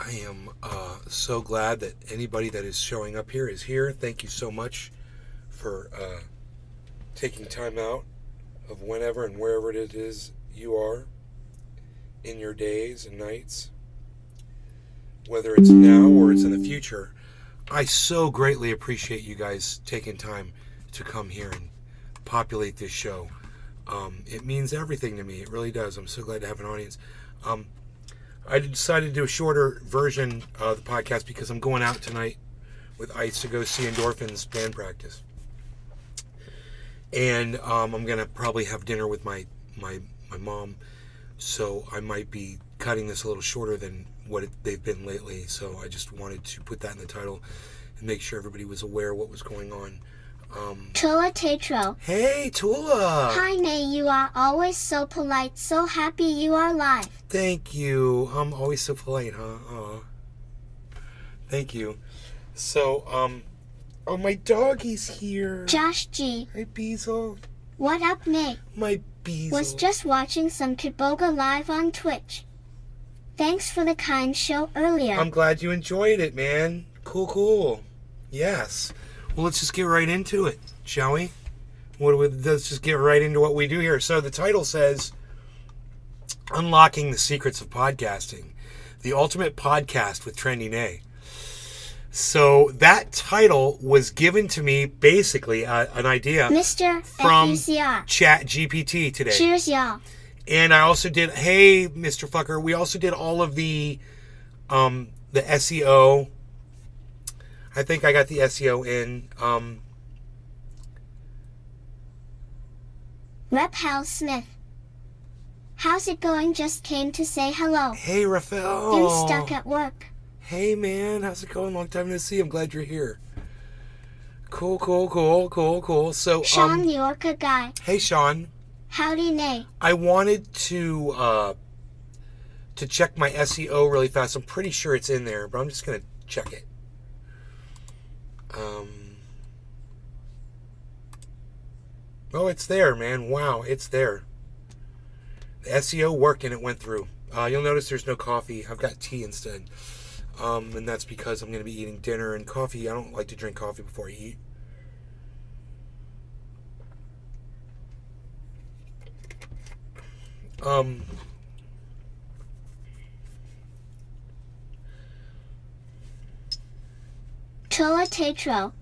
I am so glad that anybody that is showing up here is here. Thank you so much for taking time out of whenever and wherever it is you are in your days and nights, whether it's now or it's in the future. I so greatly appreciate you guys taking time to come here and populate this show. It means everything to me. It really does. I'm so glad to have an audience. I decided to do a shorter version of the podcast because I'm going out tonight with Ice to go see Endorphins band practice. And I'm going to probably have dinner with my mom. So I might be cutting this a little shorter than what they've been lately. So I just wanted to put that in the title and make sure everybody was aware of what was going on. Tula Tetro. Hey, Tula. Hi, Nay. You are always so polite. So happy you are live. Thank you. I'm always so polite, huh? Aw. Thank you. So, oh, my doggy's here. Josh G. Hey, Beazle. What up, Nay? My Beazle. Was just watching some Kitboga live on Twitch. Thanks for the kind show earlier. I'm glad you enjoyed it, man. Cool. Yes. Well, let's just get right into it, shall we? Let's just get right into what we do here. So the title says, Unlocking the Secrets of Podcasting, the Ultimate Podcast with Trendy Nay. So that title was given to me, basically, an idea Mr. from FUCR. ChatGPT today. Cheers, y'all. And I also did, hey, Mr. Fucker, we also did all of the SEO. I think I got the SEO in. Rep Hal Smith. How's it going? Just came to say hello. Hey, Raphael. I'm stuck at work. Hey, man. How's it going? Long time no see. I'm glad you're here. Cool. So, Sean, the Orca guy. Hey, Sean. Howdy, Nay. I wanted to check my SEO really fast. I'm pretty sure it's in there, but I'm just going to check it. Oh, it's there, man. Wow, it's there. The SEO worked and it went through. You'll notice there's no coffee. I've got tea instead. And that's because I'm going to be eating dinner and coffee. I don't like to drink coffee before I eat. Tula Tetro.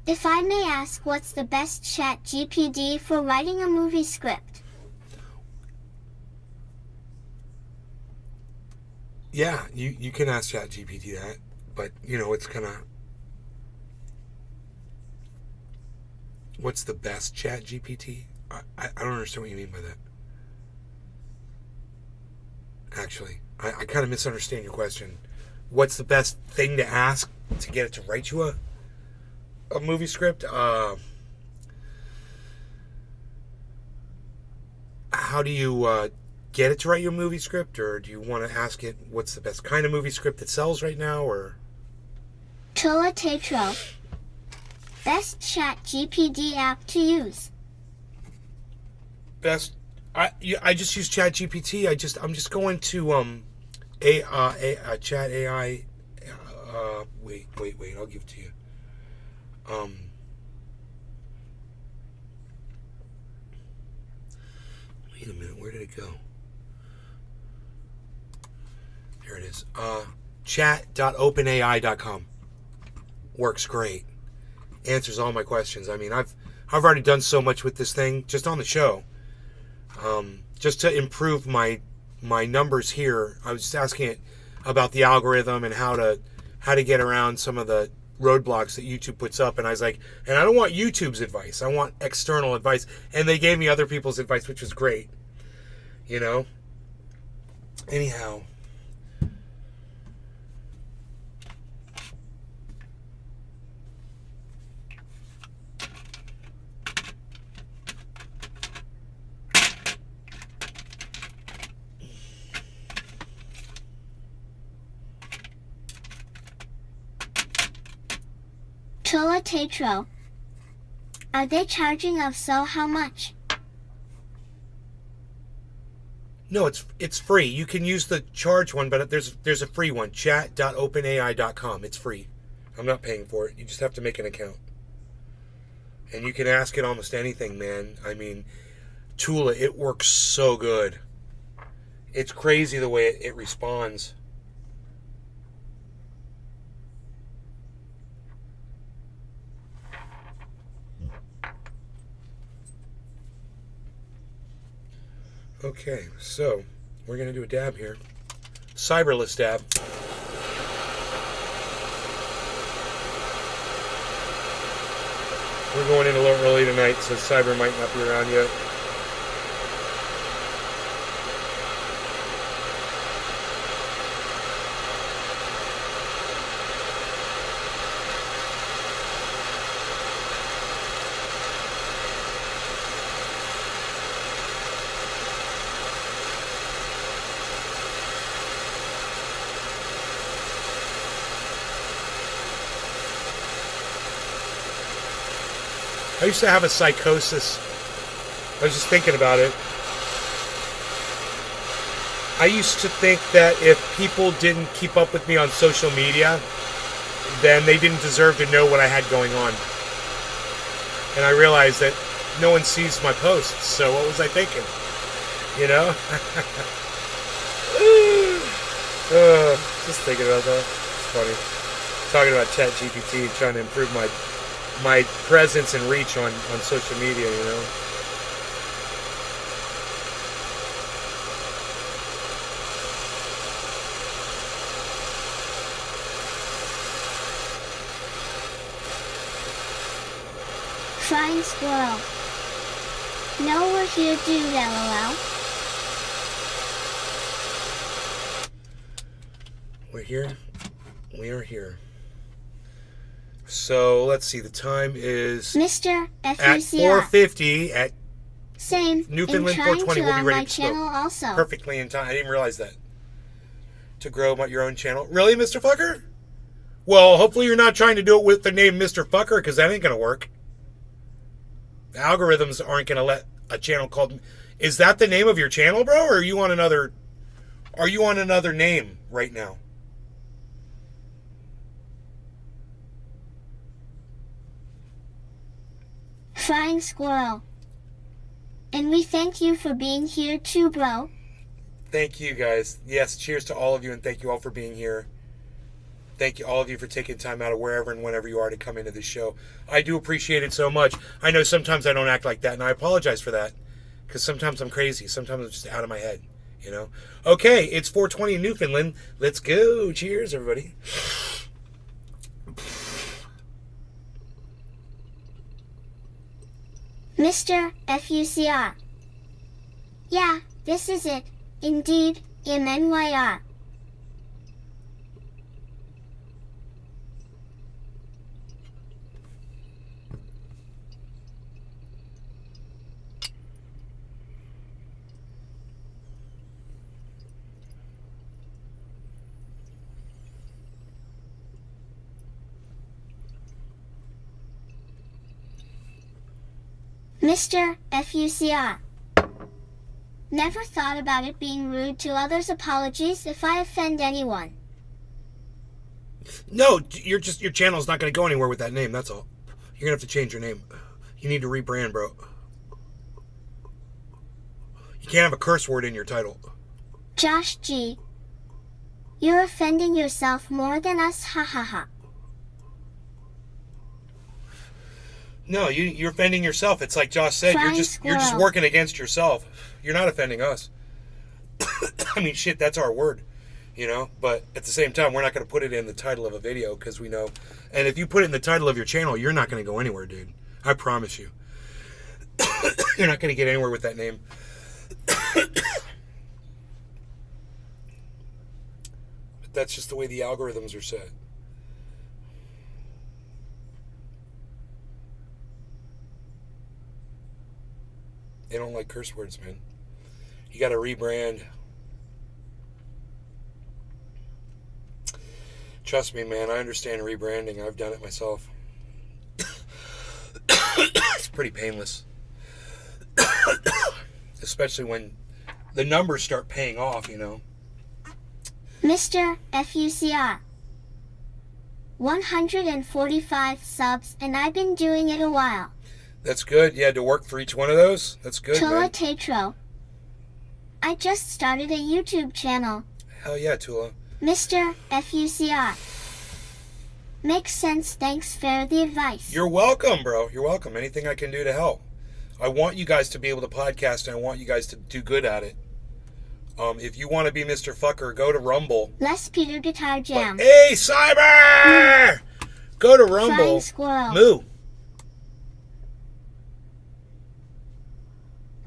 If I may ask, what's the best chat GPD for writing a movie script? Yeah, you can ask ChatGPT that, but, it's kind of... What's the best ChatGPT? I don't understand what you mean by that. Actually, I kind of misunderstand your question. What's the best thing to ask to get it to write you a movie script? How do you get it to write you a movie script, or do you want to ask it what's the best kind of movie script that sells right now, or? Tula Tetro. Best chat GPD app to use. Best. I just use ChatGPT. I'm just going to Chat AI. Wait. I'll give it to you. Wait a minute. Where did it go? There it is. Chat.openai.com. Works great. Answers all my questions. I mean, I've already done so much with this thing just on the show. Just to improve my numbers here. I was just asking it about the algorithm and how to get around some of the roadblocks that YouTube puts up, and I was like, and I don't want YouTube's advice, I want external advice, and they gave me other people's advice, which was great, anyhow. Tula Tetro. Are they charging? If so, how much? No, it's free. You can use the charge one, but there's a free one. Chat.openai.com. It's free. I'm not paying for it. You just have to make an account. And you can ask it almost anything, man. I mean, Tula, it works so good. It's crazy the way it responds. Okay, so we're going to do a dab here. Cyberless dab. We're going in a little early tonight, so Cyber might not be around yet. I used to have a psychosis. I was just thinking about it. I used to think that if people didn't keep up with me on social media, then they didn't deserve to know what I had going on. And I realized that no one sees my posts, so what was I thinking? You know? Just thinking about that. It's funny. Talking about ChatGPT and trying to improve my presence and reach on social media, you know. Flying squirrel. No, we're here, dude, lol. We're here. We are here. So let's see. The time is Mr. at FUCR. 4:50 at Same. Newfoundland. And trying 4:20. to We'll be on ready my to smoke. channel also. Perfectly in time. I didn't realize that. To grow your own channel. Really, Mr. Fucker? Well, hopefully you're not trying to do it with the name Mr. Fucker, because that ain't gonna work. The algorithms aren't gonna let a channel called. Is that the name of your channel, bro? Or are you on another? Are you on another name right now? Flying squirrel. And we thank you for being here too, bro. Thank you, guys. Yes, cheers to all of you, and thank you all for being here. Thank you, all of you, for taking time out of wherever and whenever you are to come into this show. I do appreciate it so much. I know sometimes I don't act like that, and I apologize for that, because sometimes I'm crazy. Sometimes I'm just out of my head, you know? Okay, it's 4:20 in Newfoundland. Let's go. Cheers, everybody. Mr. FUCR. Yeah, this is it. Indeed, MNYR. Mr. FUCR. Never thought about it being rude to others. Apologies if I offend anyone. No, your channel's not going to go anywhere with that name, that's all. You're going to have to change your name. You need to rebrand, bro. You can't have a curse word in your title. Josh G. You're offending yourself more than us, ha ha ha. No, you're offending yourself. It's like Josh said, Flying you're just squirrel. working against yourself. You're not offending us. I mean, shit, that's our word, you know? But at the same time, we're not going to put it in the title of a video because we know. And if you put it in the title of your channel, you're not going to go anywhere, dude. I promise you. You're not going to get anywhere with that name. But that's just the way the algorithms are set. They don't like curse words, man. You got to rebrand. Trust me, man. I understand rebranding. I've done it myself. It's pretty painless. Especially when the numbers start paying off, you know. Mr. FUCR. 145 subs, and I've been doing it a while. That's good. You had to work for each one of those? That's good, Tula man. Tatro. I just started a YouTube channel. Hell yeah, Tula. Mr. FUCR. Makes sense, thanks for the advice. You're welcome, bro. You're welcome. Anything I can do to help. I want you guys to be able to podcast, and I want you guys to do good at it. If you want to be Mr. Fucker, go to Rumble. Les Peter Guitar Jam. Hey, Cyber! Go to Rumble. Flying Squirrel. Moo.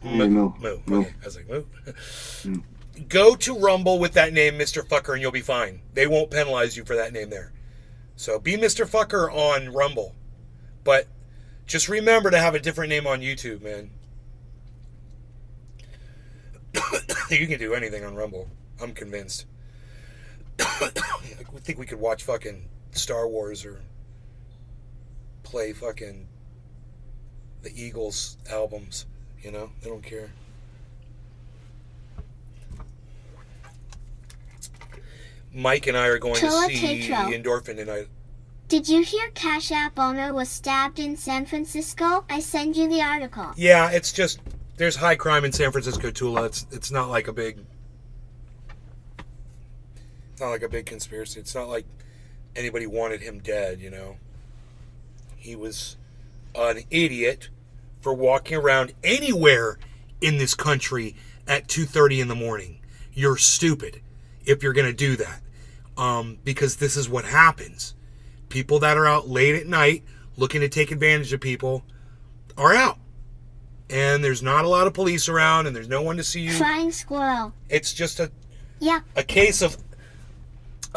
Hey, Moo. Moo. Okay, I was like, moo. Go to Rumble with that name, Mr. Fucker, and you'll be fine. They won't penalize you for that name there. So be Mr. Fucker on Rumble. But just remember to have a different name on YouTube, man. You can do anything on Rumble. I'm convinced. I think we could watch fucking Star Wars or play fucking the Eagles albums. You know? They don't care. Mike and I are going to see Endorphin tonight. Did you hear Cash App owner was stabbed in San Francisco? I send you the article. Yeah, it's just there's high crime in San Francisco, Tula. It's not like a big conspiracy. It's not like anybody wanted him dead, you know. He was an idiot for walking around anywhere in this country at 2:30 in the morning. You're stupid if you're going to do that. Because this is what happens. People that are out late at night looking to take advantage of people are out. And there's not a lot of police around and there's no one to see you. Flying Squirrel. It's just a Yeah. a case of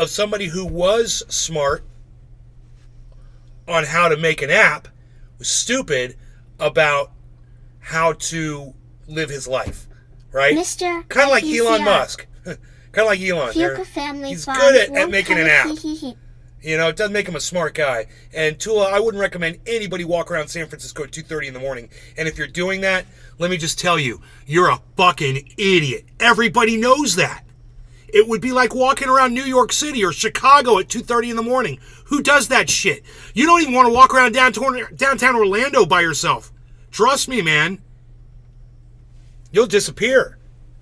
somebody who was smart on how to make an app, was stupid about how to live his life, right? Mr. Kind of like Elon Musk. Kind of like Elon. Fuka Family He's Farms good at won't making cut an it, app. he, he, he. You know, it doesn't make him a smart guy. And Tula, I wouldn't recommend anybody walk around San Francisco at 2:30 in the morning. And if you're doing that, let me just tell you, you're a fucking idiot. Everybody knows that. It would be like walking around New York City or Chicago at 2:30 in the morning. Who does that shit? You don't even want to walk around downtown Orlando by yourself. Trust me, man. You'll disappear.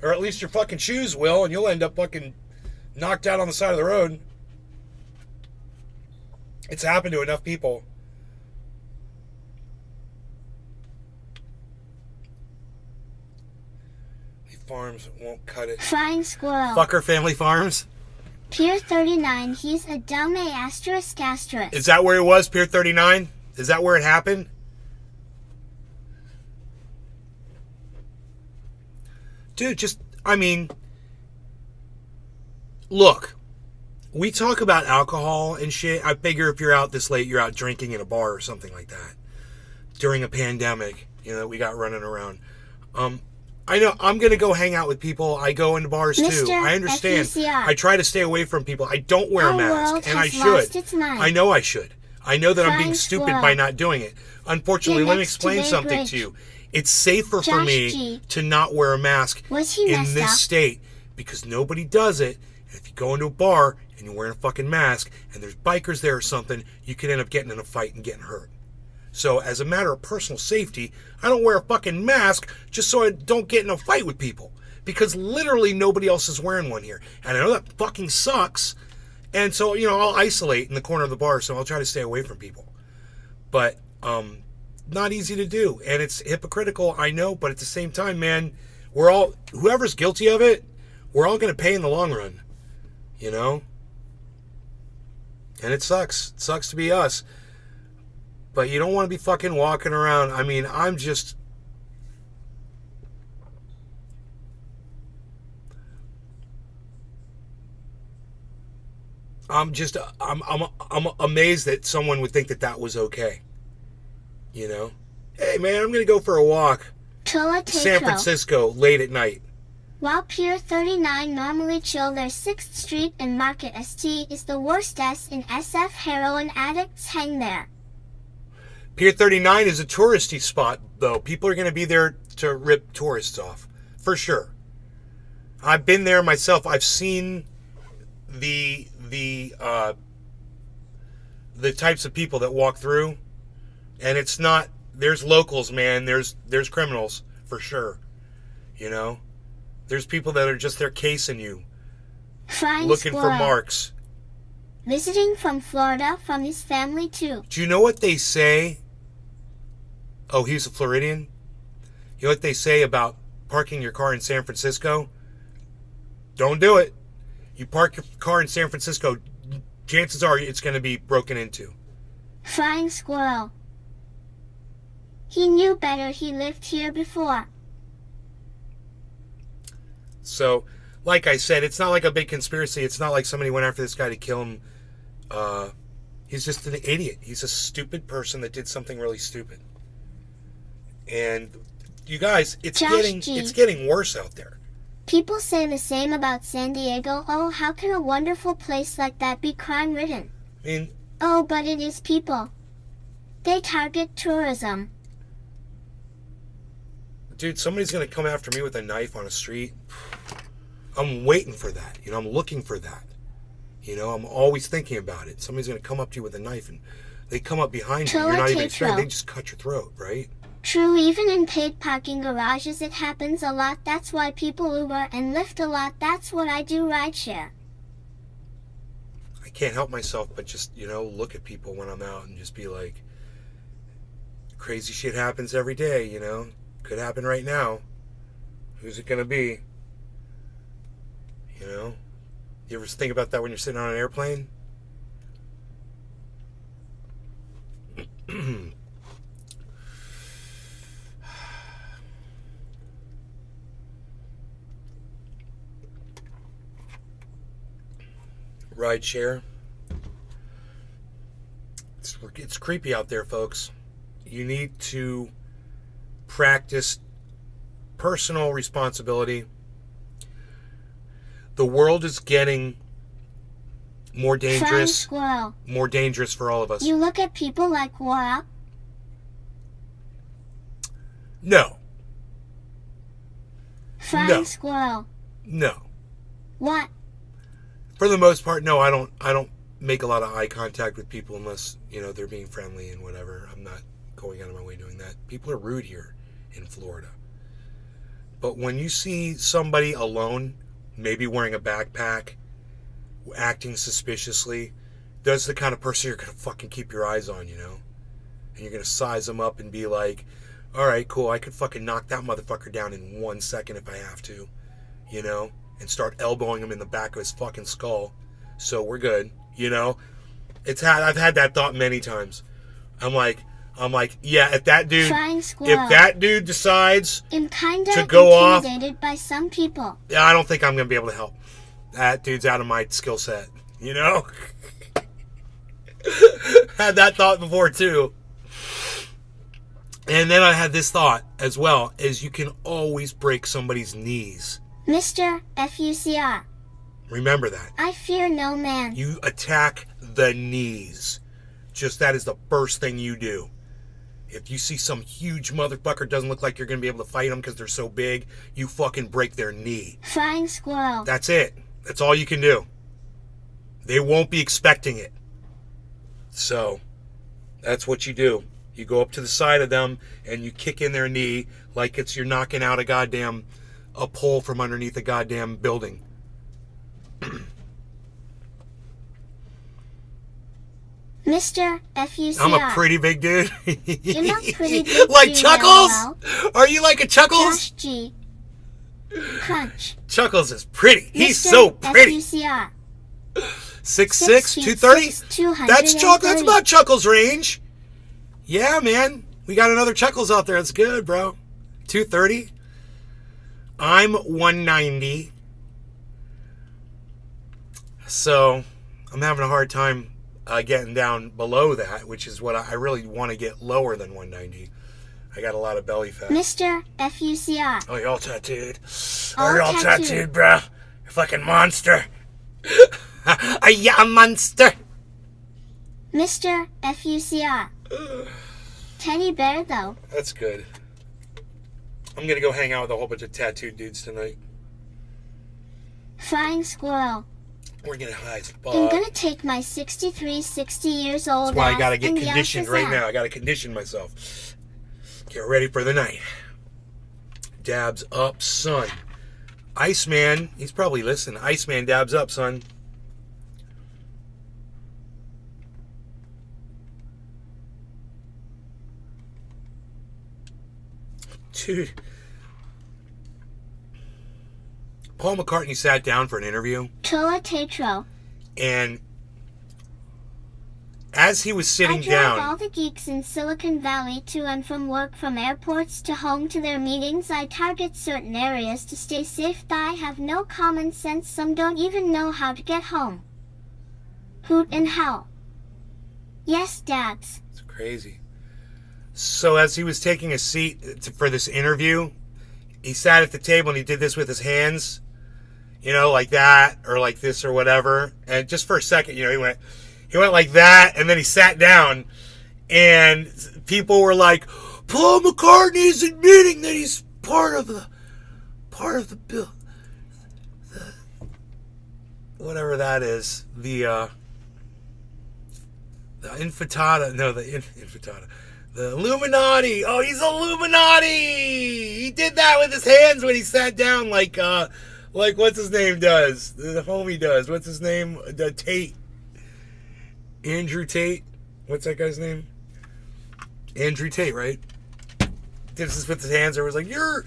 Or at least your fucking shoes will, and you'll end up fucking knocked out on the side of the road. It's happened to enough people. The farms won't cut it. Flying Squirrel. Fucker Family Farms. Pier 39, he's a dumb asterisk. Is that where it was, Pier 39? Is that where it happened? Dude, look. We talk about alcohol and shit. I figure if you're out this late, you're out drinking in a bar or something like that. During a pandemic, we got running around. I know I'm going to go hang out with people. I go into bars too. I understand. FUCR. I try to stay away from people. I don't wear a Our mask, world and I has lost should. its mind. I know I should. I know that I'm being Flying stupid Squirrel. by not doing it. Unfortunately, You're let me next to explain Bay something Bridge. to you. It's safer for Josh me G. to not wear a mask Was he in messed this up? state because nobody does it. And if you go into a bar and you're wearing a fucking mask and there's bikers there or something, you could end up getting in a fight and getting hurt. So as a matter of personal safety, I don't wear a fucking mask just so I don't get in a fight with people. Because literally nobody else is wearing one here. And I know that fucking sucks. And so, I'll isolate in the corner of the bar, so I'll try to stay away from people. But, not easy to do. And it's hypocritical, I know, but at the same time, man, whoever's guilty of it, we're all going to pay in the long run. And it sucks. It sucks to be us. But you don't want to be fucking walking around. I mean, I'm amazed that someone would think that was okay. Hey man, I'm going to go for a walk. Tula San Tatro. Francisco, late at night. While Pier 39 normally chill, their 6th Street and Market ST is the worst S in SF. Heroin addicts hang there. Pier 39 is a touristy spot, though. People are going to be there to rip tourists off. For sure. I've been there myself. I've seen the types of people that walk through, and it's not. There's locals, man. There's criminals for sure. You know, there's people that are just there casing you, Flying looking squirrel. for marks. Visiting from Florida from his family too. Do you know what they say? Oh, he's a Floridian. You know what they say about parking your car in San Francisco? Don't do it. You park your car in San Francisco, chances are it's going to be broken into. Flying squirrel. He knew better. He lived here before. So, like I said, it's not like a big conspiracy. It's not like somebody went after this guy to kill him. He's just an idiot. He's a stupid person that did something really stupid. And you guys, it's getting worse out there. People say the same about San Diego. Oh, how can a wonderful place like that be crime-ridden? I mean, oh, but it is people. They target tourism. Dude, somebody's going to come after me with a knife on a street. I'm waiting for that. You know, I'm looking for that. You know, I'm always thinking about it. Somebody's going to come up to you with a knife, and they come up behind you. You're not even expecting. They just cut your throat, right? True, even in paid parking garages it happens a lot. That's why people Uber and Lyft a lot. That's what I do, rideshare. I can't help myself but just, you know, look at people when I'm out and just be like, crazy shit happens every day, you know? Could happen right now. Who's it going to be? You know? You ever think about that when you're sitting on an airplane? Rideshare. It's creepy out there, folks. You need to practice personal responsibility. The world is getting more dangerous. More dangerous for all of us. You look at people like Wara. No. Flying squirrel. No. What? For the most part, no. I don't make a lot of eye contact with people unless, you know, they're being friendly and whatever. I'm not going out of my way doing that. People are rude here in Florida. But when you see somebody alone, maybe wearing a backpack, acting suspiciously, that's the kind of person you're going to fucking keep your eyes on, you know? And you're going to size them up and be like, all right, cool, I could fucking knock that motherfucker down in 1 second if I have to, you know? And start elbowing him in the back of his fucking skull. So we're good, you know? I've had that thought many times. I'm like, yeah, if that dude decides to go off, intimidated by some people. Yeah, I don't think I'm gonna be able to help. That dude's out of my skill set, you know. Had that thought before too, and then I had this thought as well: is you can always break somebody's knees. Mr. FUCR. Remember that. I fear no man. You attack the knees. Just that is the first thing you do. If you see some huge motherfucker doesn't look like you're going to be able to fight them because they're so big, you fucking break their knee. Flying squirrel. That's it. That's all you can do. They won't be expecting it. So, that's what you do. You go up to the side of them and you kick in their knee like you're knocking out a pole from underneath a goddamn building. Mr. FUCR. I'm a pretty big dude. You're not pretty big. Like Chuckles? Are you like a Chuckles? Josh G. Crunch. Chuckles is pretty. He's Mr. so pretty. FUCR. 6'6", 230? That's about Chuckles' range. Yeah, man. We got another Chuckles out there. That's good, bro. 230. I'm 190. So, I'm having a hard time getting down below that, which is what I really want to get lower than 190. I got a lot of belly fat. Mr. FUCR. Oh, you're all tattooed. You're all tattooed, bro. You're a fucking monster. Yeah, a monster. Mr. FUCR. Teddy bear, though. That's good. I'm going to go hang out with a whole bunch of tattooed dudes tonight. Flying squirrel. We're getting high as fuck. I'm gonna take my 60 years old That's why I ass gotta get and yell conditioned right Shazam. now. I gotta condition myself. Get ready for the night. Dabs up, son. Iceman, he's probably listening. Iceman dabs up, son. Dude. Paul McCartney sat down for an interview. Toa Tetro. And as he was sitting I drive down, all the geeks in Silicon Valley to and from work, from airports to home to their meetings. I target certain areas to stay safe. I have no common sense. Some don't even know how to get home. Hoot and howl. Yes, Dabs. it's crazy. So as he was taking a seat for this interview, he sat at the table and he did this with his hands, you know, like that or like this or whatever. And just for a second, you know, he went like that, and then he sat down, and people were like, Paul McCartney is admitting that he's part of the bill, whatever that is, the infantata, no, the infantata, the Illuminati. Oh, he's Illuminati. He did that with his hands when he sat down, like what's his name does, the homie does. What's his name? The Tate. Andrew Tate. What's that guy's name? Andrew Tate, right? Did this with his hands. Or was like, you're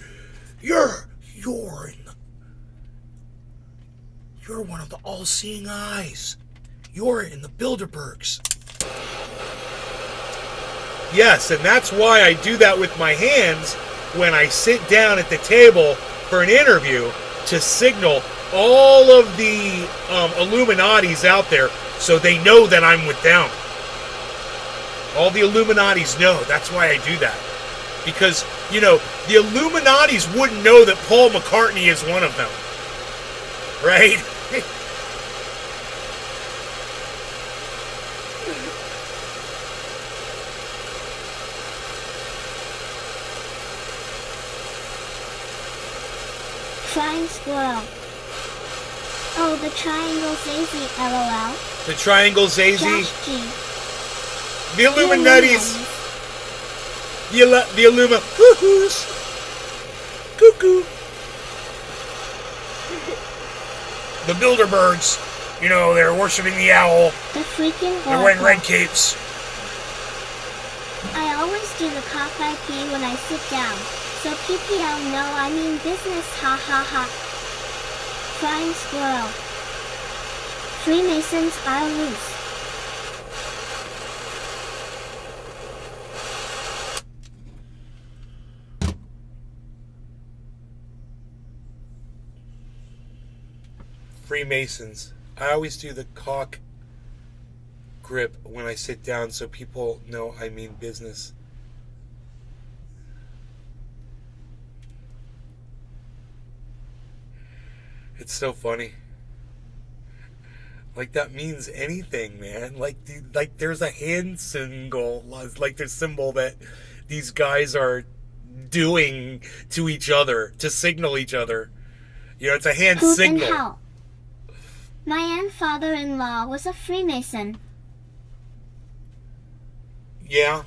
one of the all-seeing eyes. You're in the Bilderbergs. Yes, and that's why I do that with my hands when I sit down at the table for an interview, to signal all of the Illuminatis out there so they know that I'm with them. All the Illuminatis know. That's why I do that. Because, you know, the Illuminatis wouldn't know that Paul McCartney is one of them. Right? Flying squirrel. Oh, the triangle Zazie, LOL. The triangle Zazie. Josh G. The Illuminatis. The Illuma-hoo-hoos. Cuckoo. The Bilderbergs. You know, they're worshiping the owl. The freaking They're wearing oracle. red capes. I always do the cockeye pee when I sit down. So PPL, no, I mean business, ha ha ha. Flying squirrel. Freemasons are loose. Freemasons. I always do the cock grip when I sit down so people know I mean business. It's so funny. Like, that means anything, man. Like there's a hand symbol, like there's symbol that these guys are doing to each other to signal each other. You know, it's a hand Hoot signal. and howl. My father-in-law was a Freemason. Yeah.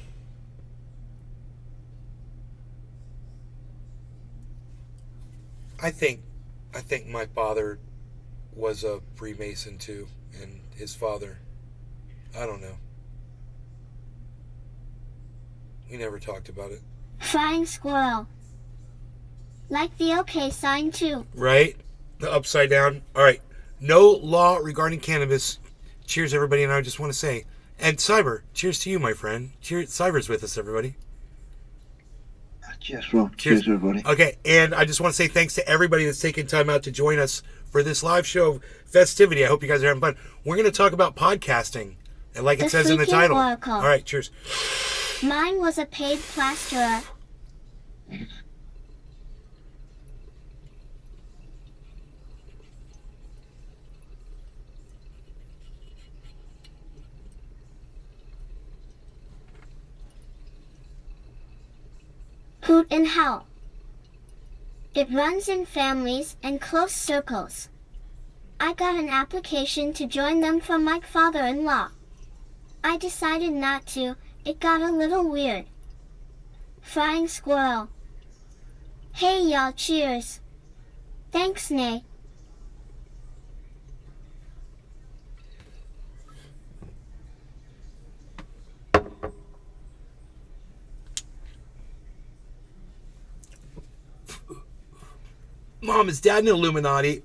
I think my father was a Freemason too, and his father. I don't know. We never talked about it. Flying squirrel. Like the OK sign too. Right? The upside down. All right. No law regarding cannabis. Cheers, everybody. And I just want to say, and Cyber, cheers to you, my friend. Cheers. Cyber's with us, everybody. Cheers, Rob. Cheers, everybody. Okay, and I just want to say thanks to everybody that's taken time out to join us for this live show festivity. I hope you guys are having fun. We're going to talk about podcasting, and like it says in the title. Oracle. All right, cheers. Mine was a paid plasterer. Hoot and howl. It runs in families and close circles. I got an application to join them from my father-in-law. I decided not to, it got a little weird. Flying squirrel. Hey y'all, cheers. Thanks, Nay. Mom, is Dad an Illuminati?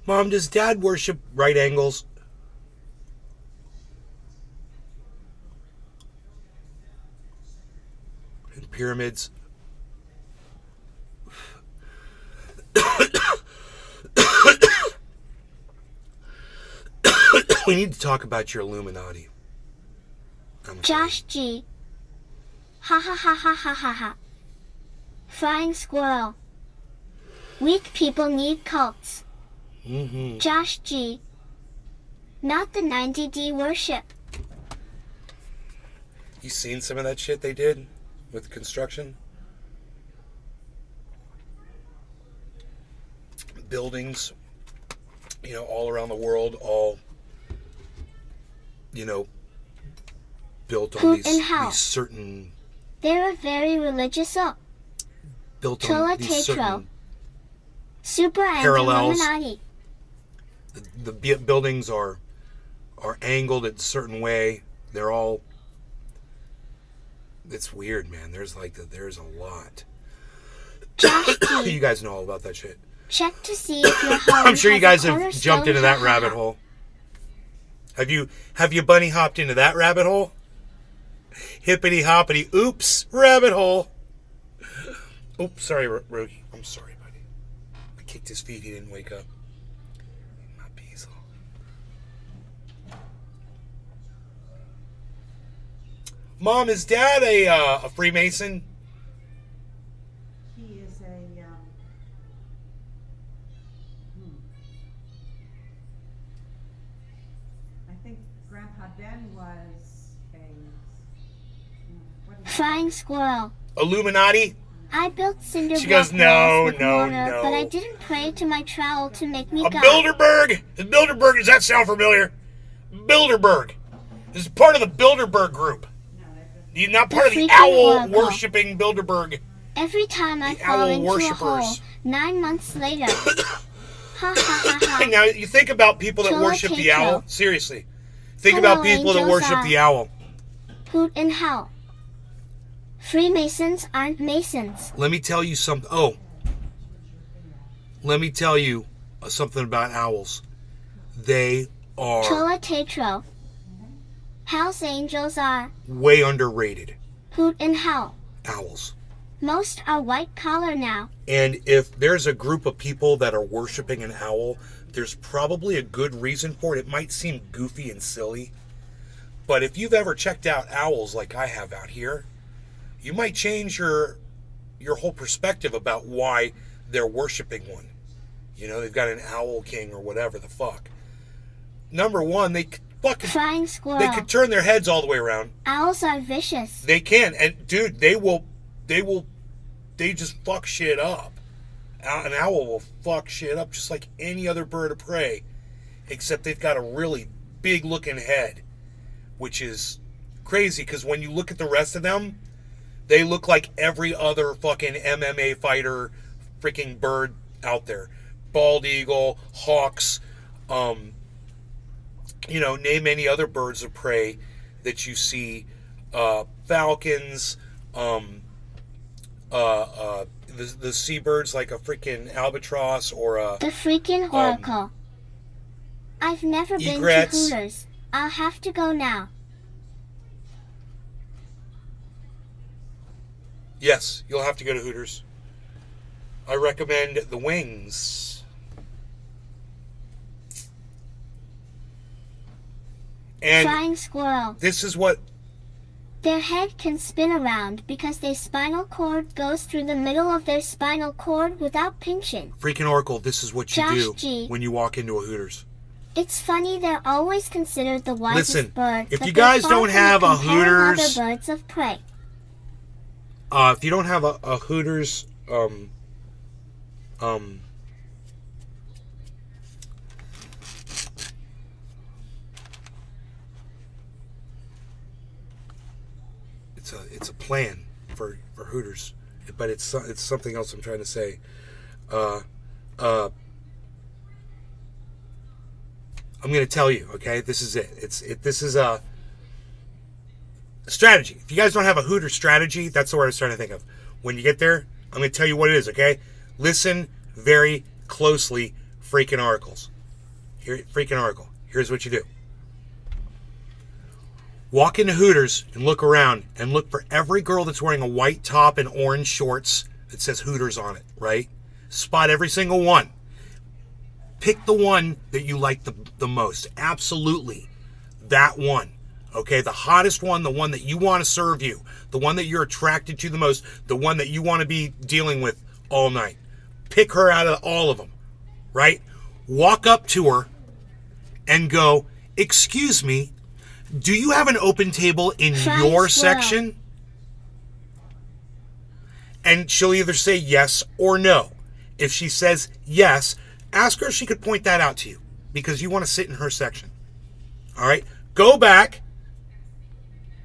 Mom, does Dad worship right angles? And pyramids? We need to talk about your Illuminati. Josh G. Ha ha ha ha ha ha ha. Flying squirrel. Weak people need cults. Mm-hmm. Josh G. Not the 90D worship. You seen some of that shit they did with construction? Buildings, all around the world, all, built on these certain... They're very religious built on these certain super parallels. Illuminati. The buildings are angled in a certain way. They're all... It's weird, man. There's a lot. Josh G. You guys know all about that shit. Check to see if your home I'm sure you guys has a have jumped into that rabbit hole. Have you bunny hopped into that rabbit hole? Hippity hoppity, oops, rabbit hole. Oops, sorry, Rogie. I'm sorry, buddy. I kicked his feet. He didn't wake up. My Beazle. Mom, is Dad a Freemason? He is I think Grandpa Ben was Flying squirrel. Illuminati? I built cinder She goes, block no, walls with no, mortar, no. but I didn't pray to my trowel to make me A God. Bilderberg? Is Bilderberg, does that sound familiar? Bilderberg. This is part of the Bilderberg group. You're not part of the freaking owl oracle. worshipping Bilderberg. Every time I The fall owl into a worshippers. hole, 9 months later. Ha ha ha ha. Now, you think about people that Cholo worship the Tetro. owl. Seriously. Think Hello, about people that angels worship are- the owl. Hoot in hell. Freemasons aren't masons. Let me tell you something. Oh. Let me tell you something about owls. They are Chola Tetro. Hell's angels are way underrated. hoot in hell. Owls. Most are white collar now. And if there's a group of people that are worshiping an owl, there's probably a good reason for it. It might seem goofy and silly, but if you've ever checked out owls like I have out here, you might change your whole perspective about why they're worshiping one. They've got an owl king or whatever the fuck. Number one, they fucking Flying squirrel. they could turn their heads all the way around. Owls are vicious. They can, and dude, they just fuck shit up. An owl will fuck shit up just like any other bird of prey, except they've got a really big looking head, which is crazy because when you look at the rest of them, they look like every other fucking MMA fighter freaking bird out there. Bald eagle, hawks, name any other birds of prey that you see, falcons, the seabirds like a freaking albatross or a... The freaking oracle. I've never been to egrets. Hooters. I'll have to go now. Yes, you'll have to go to Hooters. I recommend the wings. And Flying squirrel. this is what... Their head can spin around because their spinal cord goes through the middle of their spinal cord without pinching. Freaking Oracle, this is what you Josh do G. when you walk into a Hooters. It's funny they're always considered the wisest Listen, bird, if but you they're guys far don't from have a comparing Hooters, other birds of prey. if you don't have a Hooters, it's a plan for Hooters, but it's something else I'm trying to say. I'm going to tell you, okay? This is it. This is a strategy. If you guys don't have a Hooters strategy, that's the word I was trying to think of. When you get there, I'm going to tell you what it is, okay? Listen very closely, freaking oracles. Freaking oracle. Here's what you do. Walk into Hooters and look around and look for every girl that's wearing a white top and orange shorts that says Hooters on it, right? Spot every single one. Pick the one that you like the most. Absolutely. That one. Okay? The hottest one, the one that you want to serve you, the one that you're attracted to the most, the one that you want to be dealing with all night. Pick her out of all of them, right? Walk up to her and go, "Excuse me, do you have an open table in your section?" And she'll either say yes or no. If she says yes, ask her if she could point that out to you because you want to sit in her section. All right? Go back.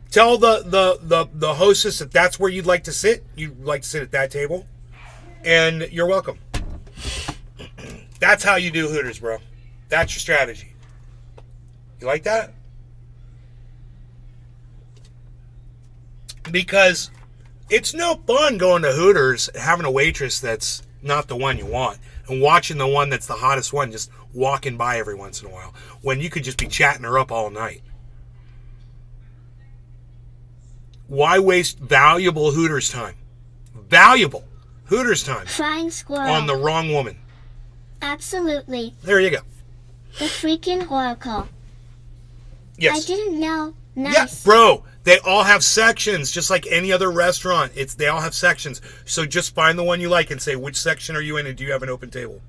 Tell the hostess that that's where you'd like to sit. You'd like to sit at that table. And you're welcome. That's how you do Hooters, bro. That's your strategy. You like that? Because it's no fun going to Hooters and having a waitress that's not the one you want and watching the one that's the hottest one just walking by every once in a while when you could just be chatting her up all night. Why waste valuable Hooters time? Valuable Hooters time Flying squirrel. on the wrong woman. Absolutely. There you go. The freaking oracle. Yes. I didn't know. Nice. Yeah, bro. They all have sections, just like any other restaurant. They all have sections. So just find the one you like and say, which section are you in and do you have an open table?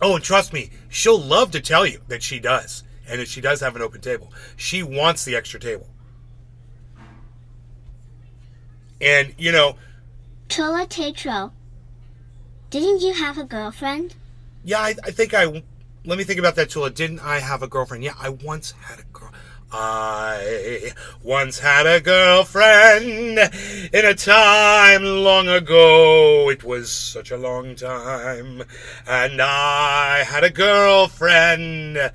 Oh, and trust me, she'll love to tell you that she does. And if she does have an open table. She wants the extra table. And, you know... Tola Tetro. Didn't you have a girlfriend? Yeah, I think I... Let me think about that, Tula. Didn't I have a girlfriend? Yeah, I once had a girl. I once had a girlfriend in a time long ago. It was such a long time. And I had a girlfriend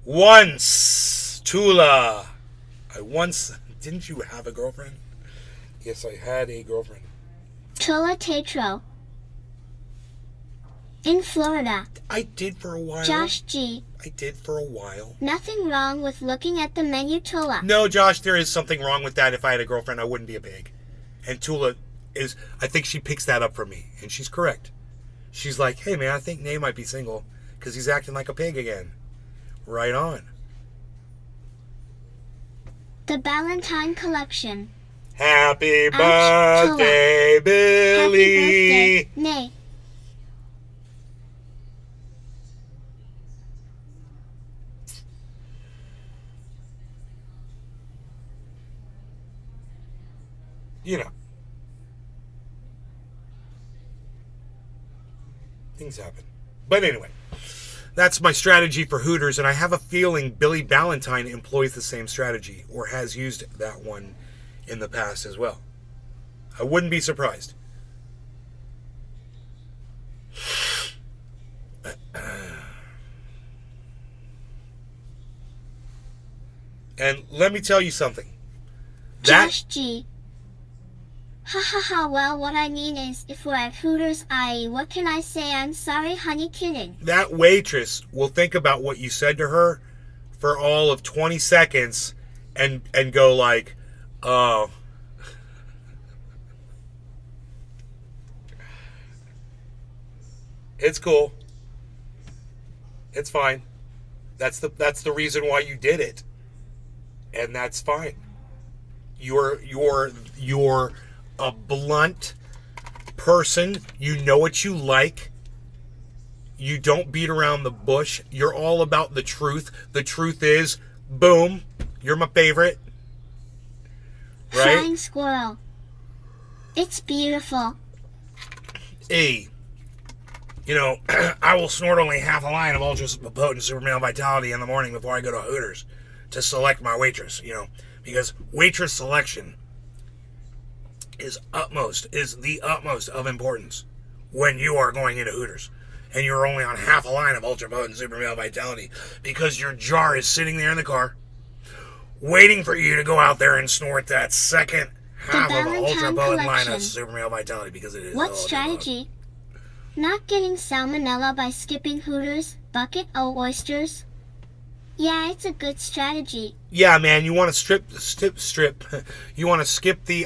once. Tula. Didn't you have a girlfriend? Yes, I had a girlfriend. Tola Tetro. In Florida. I did for a while. Josh G. I did for a while. Nothing wrong with looking at the menu, Tola. No, Josh, there is something wrong with that. If I had a girlfriend, I wouldn't be a pig. And Tula is, I think she picks that up from me. And she's correct. She's like, hey, man, I think Nay might be single because he's acting like a pig again. Right on. The Valentine Collection. Happy Ouch, birthday, Billy. Happy birthday, Nay. You know. Things happen. But anyway, that's my strategy for Hooters, and I have a feeling Billy Valentine employs the same strategy or has used that one in the past as well. I wouldn't be surprised. And let me tell you something. Josh G. Ha ha ha, well what I mean is, if we're at Hooters, what can I say? I'm sorry, honey, kidding. That waitress will think about what you said to her for all of 20 seconds and go like, oh. It's cool. It's fine. That's the reason why you did it. And that's fine. You're a blunt person. You know what you like. You don't beat around the bush. You're all about the truth. The truth is, boom, you're my favorite. Right? Flying squirrel. It's beautiful. Hey, you know, I will snort only half a line of ultra potent super male vitality in the morning before I go to Hooters to select my waitress, you know, because waitress selection is the utmost of importance when you are going into Hooters and you're only on half a line of ultra potent super male vitality because your jar is sitting there in the car waiting for you to go out there and snort that second half of an ultra potent line of super male vitality because it is. What strategy? Not getting salmonella by skipping Hooters, bucket o oysters? Yeah, it's a good strategy. Yeah, man, you want to strip. You want to skip the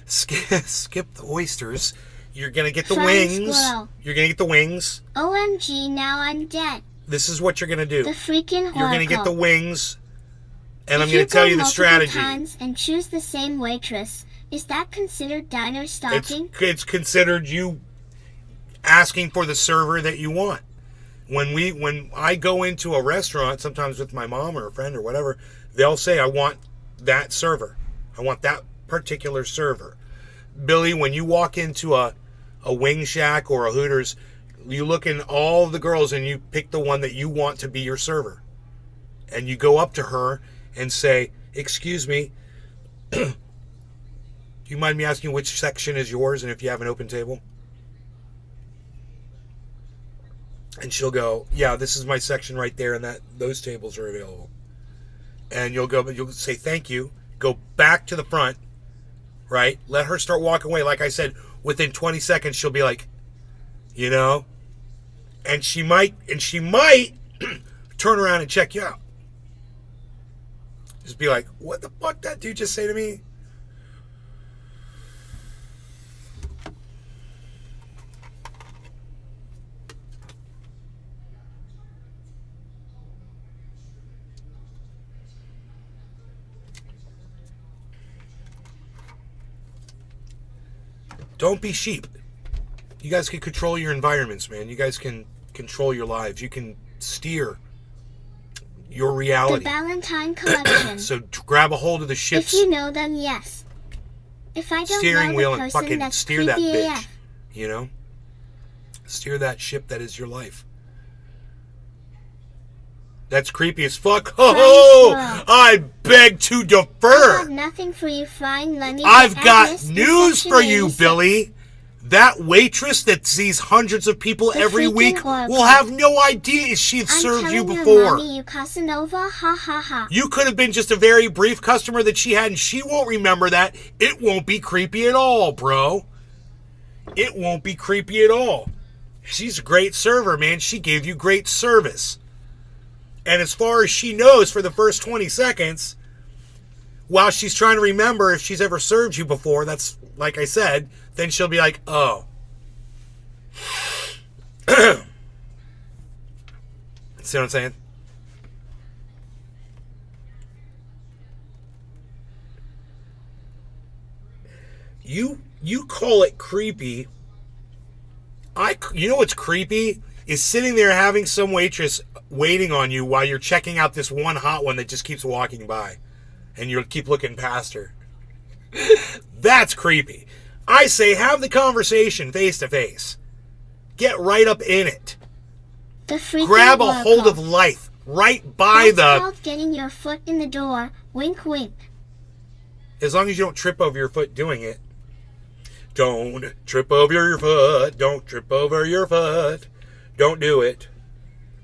skip the oysters. You're gonna get the Flying wings. squirrel. You're gonna get the wings. OMG, now I'm dead. This is what you're gonna do. The freaking Oracle. You're gonna get the wings, and I'm If gonna you tell go you the multiple strategy. times and choose the same waitress, is that considered diner stalking? It's considered you asking for the server that you want. When I go into a restaurant, sometimes with my mom or a friend or whatever, they'll say, I want that server. I want that particular server. Billy, when you walk into a Wing Shack or a Hooters, you look in all the girls and you pick the one that you want to be your server. And you go up to her and say, excuse me, do you mind me asking which section is yours and if you have an open table? And she'll go, yeah, this is my section right there, and those tables are available. And you'll say thank you, go back to the front, right? Let her start walking away. Like I said, within 20 seconds, she'll be like, you know, and she might turn around and check you out. Just be like, what the fuck that dude just say to me? Don't be sheep. You guys can control your environments, man. You guys can control your lives. You can steer your reality. The Valentine collection. So grab a hold of the ship's If you know them, yes. If I don't steering know wheel the and person, fucking that's steer that creepy bitch. AF. You know? Steer that ship that is your life. That's creepy as fuck. Oh, I beg to I have defer. nothing for you, flying Lenny. I've but got Agnes in news section for you, 86. Billy. That waitress that sees hundreds of people The every freaking week Oracle. will have no idea if she had I'm served you telling your before. mommy, you Casanova, ha ha ha. You could have been just a very brief customer that she had, and she won't remember that. It won't be creepy at all, bro. It won't be creepy at all. She's a great server, man. She gave you great service. And as far as she knows for the first 20 seconds, while she's trying to remember if she's ever served you before, that's, like I said, then she'll be like, oh. See what I'm saying? You call it creepy. You know what's creepy? Is sitting there having some waitress waiting on you while you're checking out this one hot one that just keeps walking by. And you'll keep looking past her. That's creepy. I say have the conversation face to face. Get right up in it. The freaking Grab a Oracle. hold of life right by That's the... called getting your foot in the door. Wink, wink. As long as you don't trip over your foot doing it. Don't trip over your foot. Don't trip over your foot. Don't do it.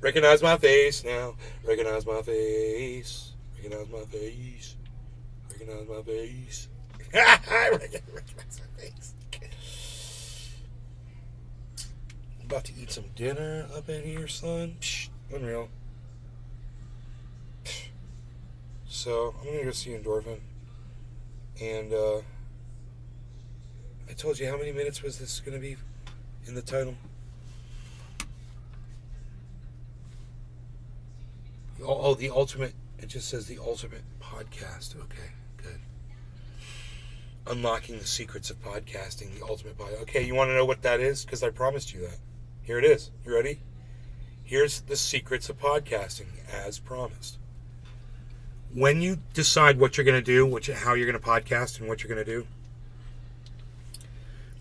Recognize my face now. Recognize my face. Recognize my face. Recognize my face. Recognize my face. About to eat some dinner up in here, son. Psh, unreal. So, I'm gonna go see Endorphin. And, I told you how many minutes was this gonna be in the title? Oh, the ultimate. It just says the ultimate podcast. Okay, good. Unlocking the secrets of podcasting, the ultimate podcast. Okay, you want to know what that is? Because I promised you that. Here it is. You ready? Here's the secrets of podcasting, as promised. When you decide what you're going to do, how you're going to podcast and what you're going to do,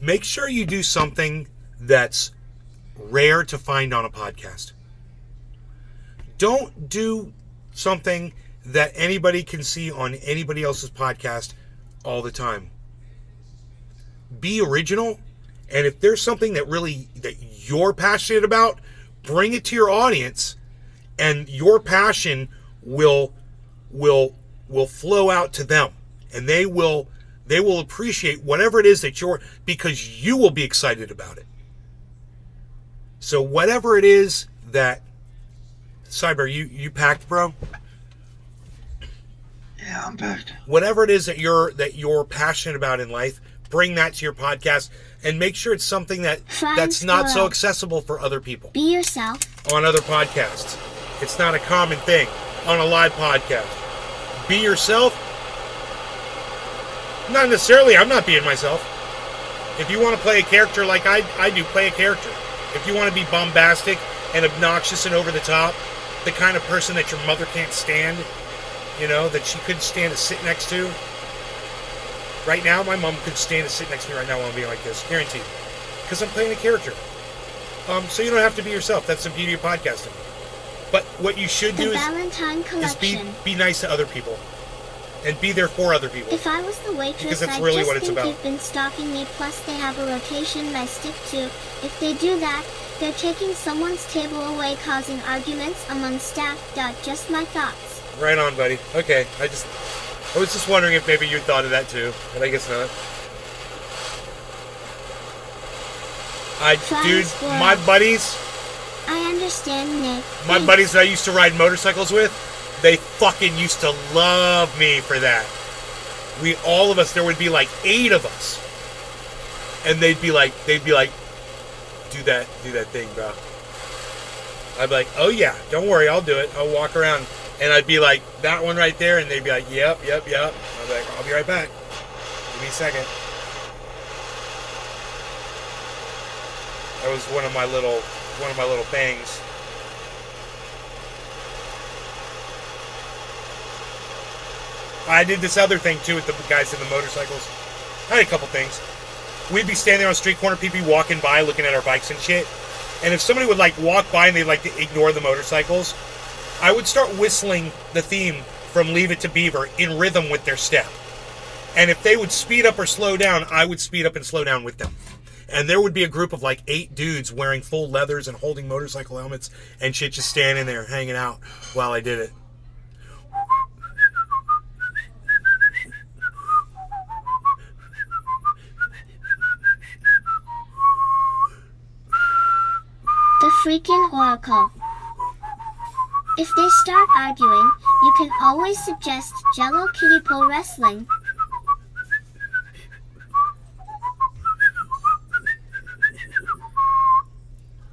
make sure you do something that's rare to find on a podcast. Don't do something that anybody can see on anybody else's podcast all the time. Be original, and if there's something that you're passionate about, bring it to your audience, and your passion will flow out to them, and they will appreciate whatever it is because you will be excited about it. So whatever it is that Cyber, you packed, bro? Yeah, I'm packed. Whatever it is that you're passionate about in life, bring that to your podcast, and make sure it's something that's not so accessible for other people. Be yourself. On other podcasts. It's not a common thing on a live podcast. Be yourself. Not necessarily, I'm not being myself. If you want to play a character like I do, play a character. If you want to be bombastic and obnoxious and over the top, the kind of person that your mother can't stand, that she couldn't stand to sit next to. Right now, my mom could stand to sit next to me right now while I'm being like this. Guaranteed. Because I'm playing a character. So you don't have to be yourself. That's the beauty of podcasting. But what you should do is be nice to other people. And be there for other people. If I was the waitress, because that's really what it's about. You've been stalking me, plus they have a rotation I stick to. If they do that, they're taking someone's table away, causing arguments among staff. Just my thoughts. Right on, buddy. Okay, I was just wondering if maybe you thought of that too, but I guess not. Dude, my buddies. I understand, Nick. My buddies that I used to ride motorcycles with, they fucking used to love me for that. All of us, there would be like 8 of us. And they'd be like, do that thing, bro. I'd be like, oh yeah, don't worry, I'll do it. I'll walk around. And I'd be like, that one right there. And they'd be like, yep. I'd be like, I'll be right back. Give me a second. That was one of my little things. I did this other thing too with the guys in the motorcycles. I had a couple things. We'd be standing on a street corner, people be walking by looking at our bikes and shit. And if somebody would like walk by and they'd like to ignore the motorcycles, I would start whistling the theme from Leave It to Beaver in rhythm with their step. And if they would speed up or slow down, I would speed up and slow down with them. And there would be a group of like 8 dudes wearing full leathers and holding motorcycle helmets and shit, just standing there hanging out while I did it. The freaking Oracle. If they start arguing, you can always suggest Jello Kiddie Pole Wrestling.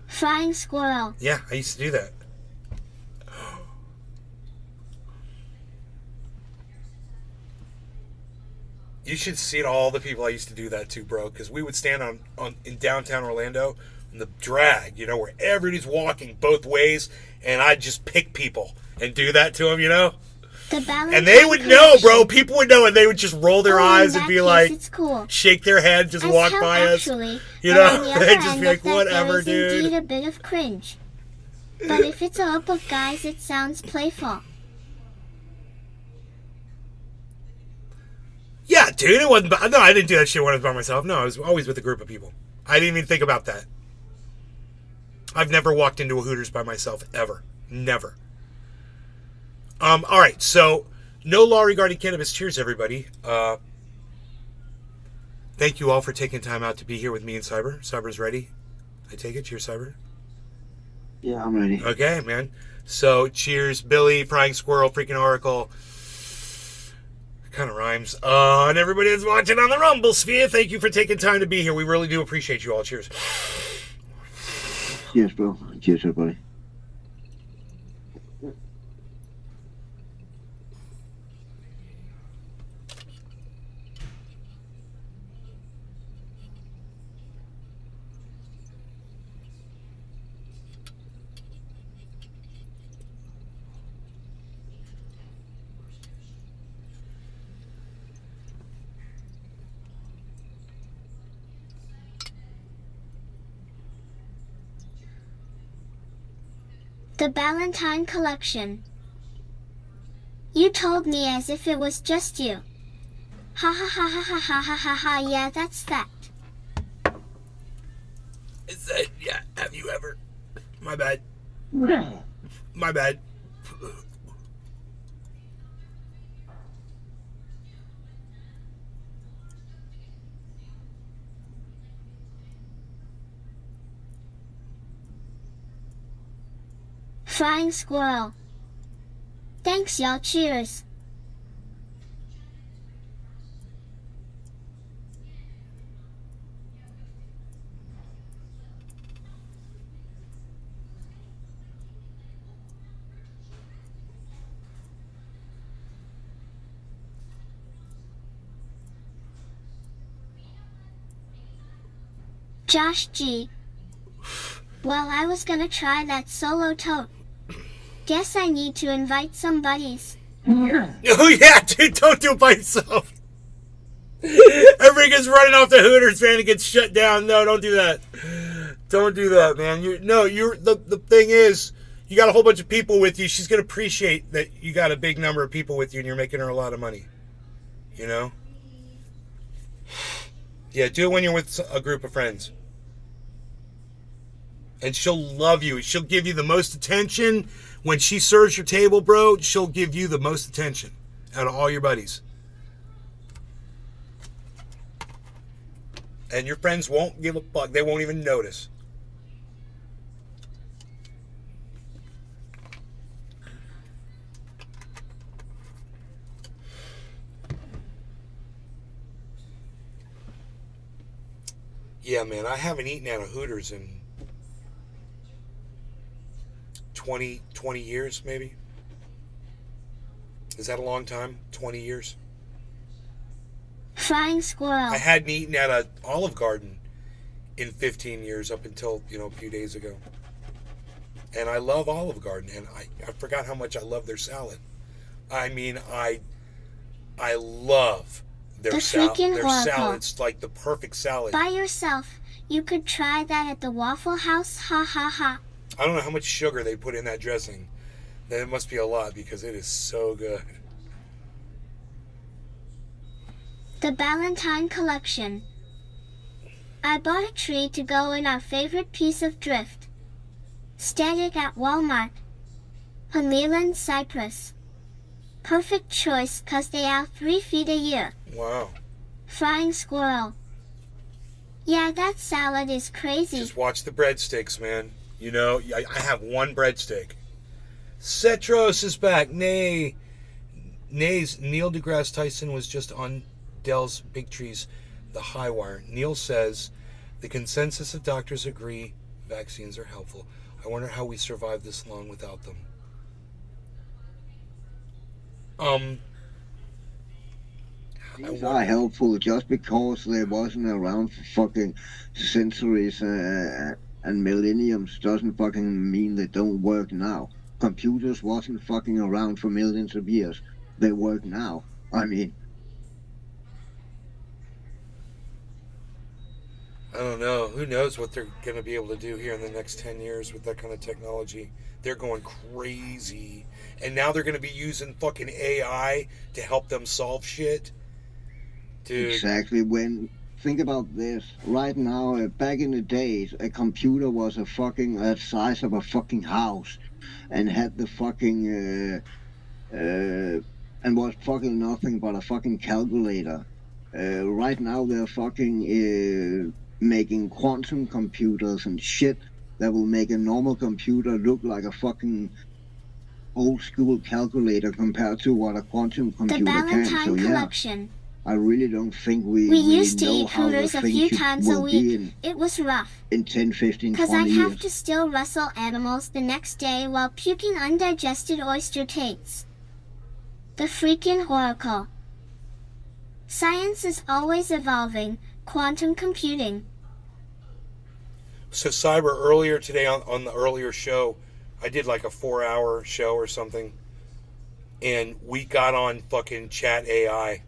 Flying squirrel. Yeah, I used to do that. You should see all the people I used to do that to, bro. Because we would stand in downtown Orlando in the drag, where everybody's walking both ways, and I'd just pick people and do that to them, And they would know, bro. People would know, and they would just roll their eyes and be like, it's cool. shake their head, just walk by actually, us. They'd just be like, there whatever, is dude. Indeed a bit of cringe. But if it's a group of guys, it sounds playful. Yeah, dude, it wasn't. No, I didn't do that shit when I was by myself. No, I was always with a group of people. I didn't even think about that. I've never walked into a Hooters by myself, ever. Never. All right, so no law regarding cannabis. Cheers, everybody. Thank you all for taking time out to be here with me and Cyber. Cyber's ready. I take it. Cheers, Cyber. Yeah, I'm ready. Okay, man. So, cheers, Billy, Frying Squirrel, freaking Oracle. Kind of rhymes. And everybody that's watching on the Rumble Sphere, thank you for taking time to be here. We really do appreciate you all. Cheers. Cheers, bro. Cheers, everybody. The Valentine collection. You told me as if it was just you. Ha ha ha ha ha ha ha ha ha, yeah, that's that. I said, yeah, have you ever? My bad. My bad. Flying squirrel. Thanks, y'all. Cheers. Josh G. Well, I was gonna try that solo tote. Guess I need to invite some buddies. Oh yeah, dude, don't do it by yourself. Everybody gets running off the Hooters, man, and gets shut down. No, don't do that. Don't do that, man. The thing is, you got a whole bunch of people with you. She's gonna appreciate that you got a big number of people with you, and you're making her a lot of money. You know? Yeah, do it when you're with a group of friends. And she'll love you. She'll give you the most attention. When she serves your table, bro, she'll give you the most attention out of all your buddies. And your friends won't give a fuck. They won't even notice. Yeah, man, I haven't eaten at a Hooters in 20 years, maybe. Is that a long time? 20 years? Flying squirrel. I hadn't eaten at an Olive Garden in 15 years up until, a few days ago. And I love Olive Garden, and I forgot how much I love their salad. I mean, I love their salad. Their salad's like the perfect salad. By yourself, you could try that at the Waffle House, ha ha ha. I don't know how much sugar they put in that dressing. It must be a lot because it is so good. The Valentine collection. I bought a tree to go in our favorite piece of drift. Static at Walmart. Himalayan cypress. Perfect choice cause they out 3 feet a year. Wow. Flying squirrel. Yeah, that salad is crazy. Just watch the breadsticks, man. I have one breadstick. Cetros is back. Neil deGrasse Tyson was just on Dell's Big Trees, the high wire. Neil says, the consensus of doctors agree vaccines are helpful. I wonder how we survived this long without them. These are helpful just because they wasn't around for fucking centuries and millenniums doesn't fucking mean they don't work now. Computers wasn't fucking around for millions of years. They work now. I mean, I don't know. Who knows what they're going to be able to do here in the next 10 years with that kind of technology. They're going crazy. And now they're going to be using fucking AI to help them solve shit. Dude. Exactly. Think about this. Right now, back in the days, a computer was a fucking size of a fucking house, and had the fucking and was fucking nothing but a fucking calculator. Right now, they're fucking making quantum computers and shit that will make a normal computer look like a fucking old school calculator compared to what a quantum computer can. The Valentine So yeah. collection. I really don't think we used to know eat how the Hooters a thing few times a week. It was rough. In 10, 15, 20 'Cause I'd years. have to still wrestle animals the next day while puking undigested oyster tates. The freaking oracle. Science is always evolving. Quantum computing. So Cyber, earlier today on the earlier show, I did like a 4-hour show or something. And we got on fucking Chat AI.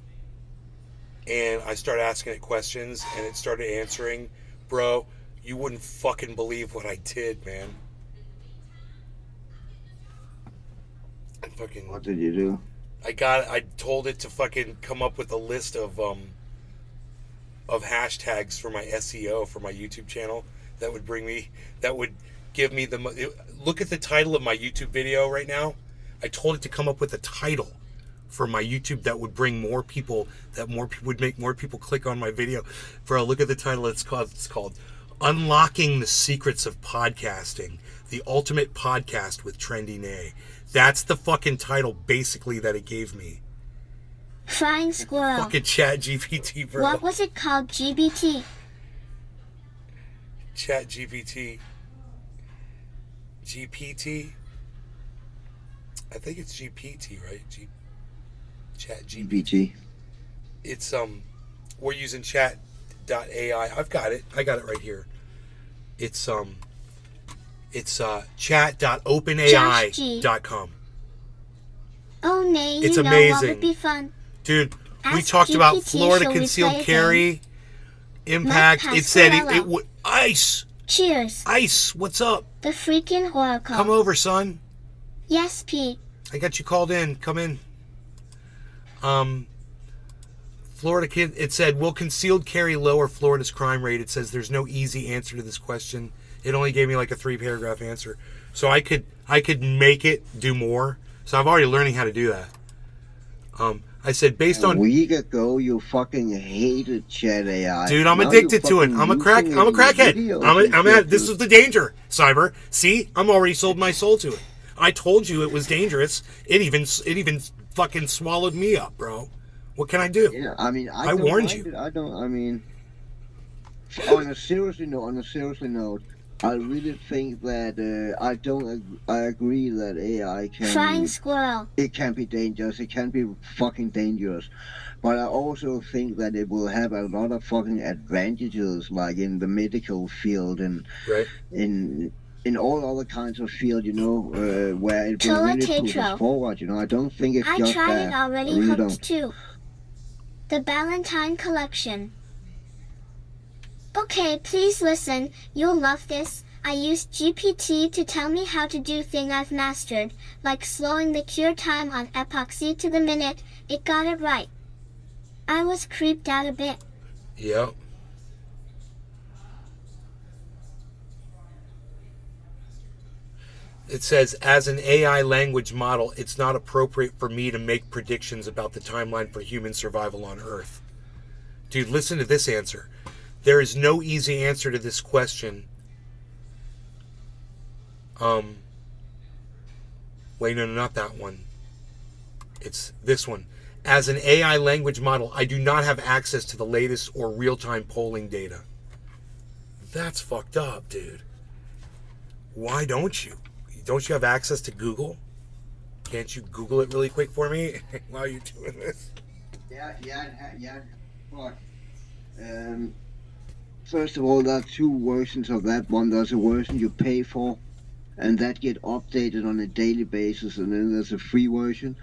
And I started asking it questions, and it started answering. Bro, you wouldn't fucking believe what I did, man. fucking. What did you do? I told it to fucking come up with a list of hashtags for my SEO for my YouTube channel that would give me look at the title of my YouTube video right now. I told it to come up with a title for my YouTube that would bring more people, would make more people click on my video. For a look at the title, it's called Unlocking the Secrets of Podcasting, the Ultimate Podcast with Trendy Nay. That's the fucking title basically that it gave me. Flying squirrel. Fucking Chat GPT, bro. What was it called? GBT. Chat GPT. GPT? I think it's GPT, right? Chat GPT. It's we're using chat.ai. I got it right here. It's chat.openai.com. Oh, Nay, it's you know amazing. What would be fun? Dude, we Ask talked GPT, about Florida shall we concealed play a carry impact. Mike It said it Pasquarello. would ice. Cheers. Ice, what's up? The freaking oracle. Come over, son. Yes, Pete. I got you called in. Come in. Florida kid. It said, will concealed carry lower Florida's crime rate? It says there's no easy answer to this question. It only gave me like a 3-paragraph answer, so I could make it do more. So I'm already learning how to do that. I said based on A week ago, you fucking hated Chat AI. Dude, I'm Now addicted you're to it. fucking I'm a using it in crackhead. videos This is the danger, Cyber. See, I'm already sold my soul to it. I told you it was dangerous. It even fucking swallowed me up, bro. What can I do? Yeah, I mean, I I don't warned mind you. it. I mean, on a serious note, I really think that I agree that AI Flying squirrel. it can be dangerous. It can be fucking dangerous. But I also think that it will have a lot of fucking advantages, like in the medical field and Right. in all other kinds of field, where it will really push us forward. I don't think it's I just tried that. it already. I really Hooked don't. too. The Valentine Collection. Okay, please listen. You'll love this. I used GPT to tell me how to do thing I've mastered, like slowing the cure time on epoxy to the minute. It got it right. I was creeped out a bit. Yep. It says, as an AI language model, it's not appropriate for me to make predictions about the timeline for human survival on Earth. Dude, listen to this answer. There is no easy answer to this question. Wait, no, not that one. It's this one. As an AI language model, I do not have access to the latest or real-time polling data. That's fucked up, dude. Why don't you? Don't you have access to Google? Can't you Google it really quick for me while you're doing this? Yeah. Fuck. First of all, there are two versions of that one. There's a version you pay for, and that get updated on a daily basis, and then there's a free version,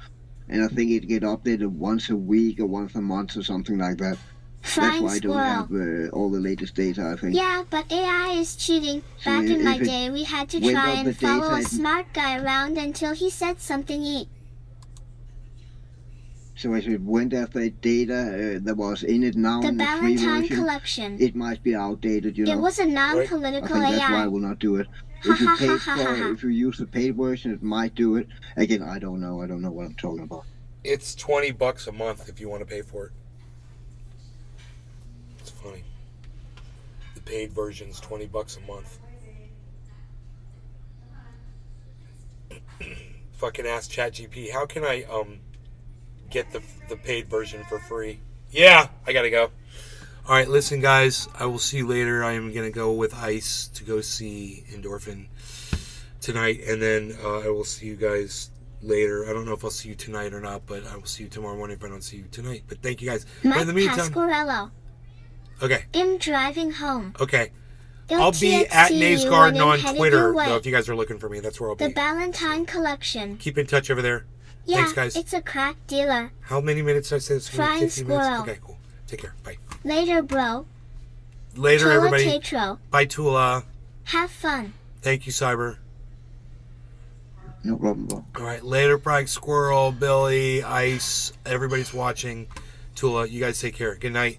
and I think it get updated once a week or once a month or something like that. That's Flying why I don't squirrel. have all the latest data, I think. Yeah, but AI is cheating. So Back in my if it day, we had to went try up the and follow data, a it- smart guy around until he said something eat. So if it went after data that was in it now The in the free Valentine version, Collection. it might be outdated, It was a I non-political think that's why I AI. will not do it. Ha If you ha paid ha ha for, ha. if you use the paid version, it might do it. Again, I don't know. I don't know what I'm talking about. It's $20 a month if you want to pay for it. It's funny. The paid version's $20 a month. Fucking ask ChatGPT, how can I get the paid version for free? Yeah, I gotta go. All right, listen, guys. I will see you later. I am gonna go with Ice to go see Endorphin tonight, and then I will see you guys later. I don't know if I'll see you tonight or not, but I will see you tomorrow morning if I don't see you tonight. But thank you guys. But Mike in the meantime, Pasquarello. okay, I'm driving home. okay. Il I'll be at TXT Nays you Garden and on headed Twitter, your way. though, if you guys are looking for me. That's where I'll The be. Valentine Collection. Keep in touch over there. Yeah, Thanks, guys. it's a crack dealer. How many minutes did I say this? Flying 15 minutes? squirrel. Okay, cool. Take care. Bye. Later, bro. Later, Tula everybody. Tetro. Bye, Tula. Have fun. Thank you, Cyber. No problem, bro. All right, later, Pride Squirrel, Billy, Ice, everybody's watching. Tula, you guys take care. Good night.